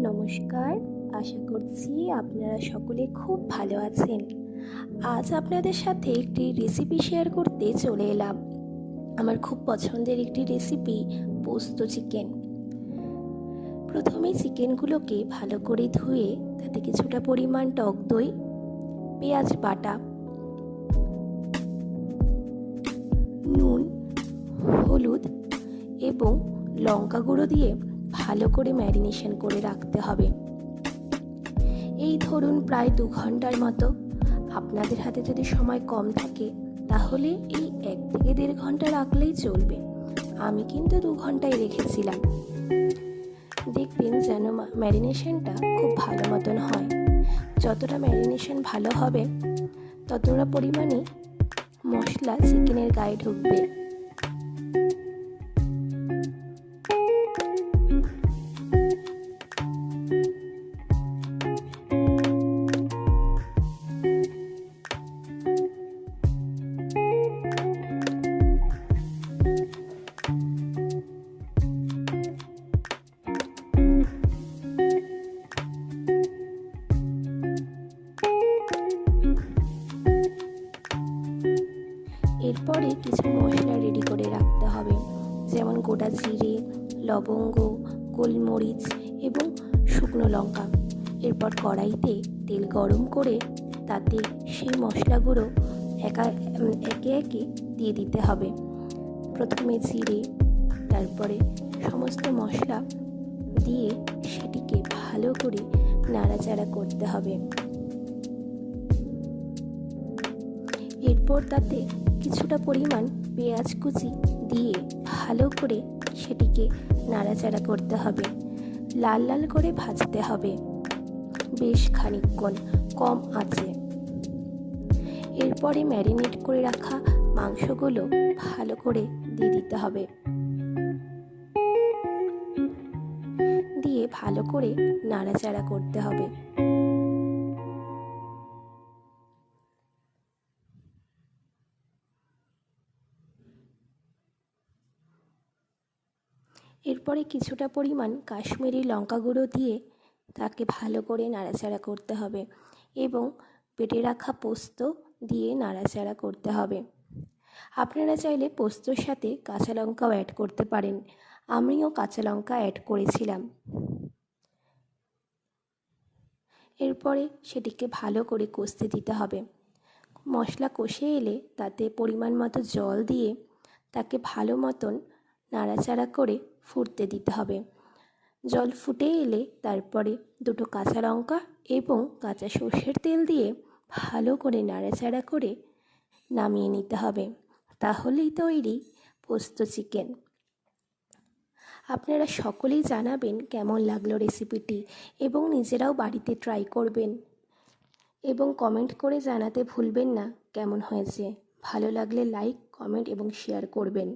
নমস্কার, আশা করছি আপনারা সকলে খুব ভালো আছেন। আজ আপনাদের সাথে একটি রেসিপি শেয়ার করতে চলে এলাম। আমার খুব পছন্দের একটি রেসিপি, পোস্ত চিকেন। প্রথমেই চিকেনগুলোকে ভালো করে ধুয়ে তাতে কিছুটা পরিমাণ টক দই, পেঁয়াজ বাটা, নুন, হলুদ এবং লঙ্কা গুঁড়ো দিয়ে ভালো করে ম্যারিনেশন করে রাখতে হবে। এই ধরুন প্রায় 2 ঘন্টার মতো। আপনাদের হাতে যদি সময় কম থাকে তাহলে এই 1 থেকে 1.5 ঘন্টা রাখলেই চলবে। আমি কিন্তু 2 ঘন্টাই রেখেছিলাম। দেখবেন যেন ম্যারিনেশনটা খুব ভালো মতন হয়। যতটা ম্যারিনেশন ভালো হবে ততটা পরিমাণে মশলা চিকেনের গায়ে ঢুকবে। এরপরে কিছু মশলা রেডি করে রাখতে হবে, যেমন গোটা জিরে, লবঙ্গ, গোলমরিচ এবং শুকনো লঙ্কা। এরপর কড়াইতে তেল গরম করে তাতে সেই মশলাগুলো একে একে দিয়ে দিতে হবে। প্রথমে জিরে, তারপরে সমস্ত মশলা দিয়ে সেটিকে ভালো করে নাড়াচাড়া করতে হবে। এরপর তাতে কিছুটা পরিমাণ পেঁয়াজ কুচি দিয়ে ভালো করে সেটিকে নাড়াচাড়া করতে হবে। লাল লাল করে ভাজতে হবে বেশ খানিকক্ষণ কম আঁচে। এরপরে ম্যারিনেট করে রাখা মাংসগুলো ভালো করে দিয়ে দিতে হবে, দিয়ে ভালো করে নাড়াচাড়া করতে হবে। এরপরে কিছুটা পরিমাণ কাশ্মীরি লঙ্কা গুঁড়ো দিয়ে তাকে ভালো করে নাড়াচাড়া করতে হবে এবং বেটে রাখা পোস্ত দিয়ে নাড়াচাড়া করতে হবে। আপনারা চাইলে পোস্তর সাথে কাঁচা লঙ্কাও অ্যাড করতে পারেন। আমিও কাঁচা লঙ্কা অ্যাড করেছিলাম। এরপরে সেটিকে ভালো করে কষতে দিতে হবে। মশলা কষে এলে তাতে পরিমাণ মতো জল দিয়ে তাকে ভালো মতন নাড়াচাড়া করে ফুটতে দিতে হবে। জল ফুটে এলে তারপরে 2টো কাঁচা লঙ্কা এবং কাঁচা সর্ষের তেল দিয়ে ভালো করে নাড়াচাড়া করে নামিয়ে নিতে হবে। তাহলেই তৈরি পোস্ত চিকেন। আপনারা সকলেই জানাবেন কেমন লাগলো রেসিপিটি এবং নিজেরাও বাড়িতে ট্রাই করবেন এবং কমেন্ট করে জানাতে ভুলবেন না কেমন হয়েছে। ভালো লাগলে লাইক, কমেন্ট এবং শেয়ার করবেন।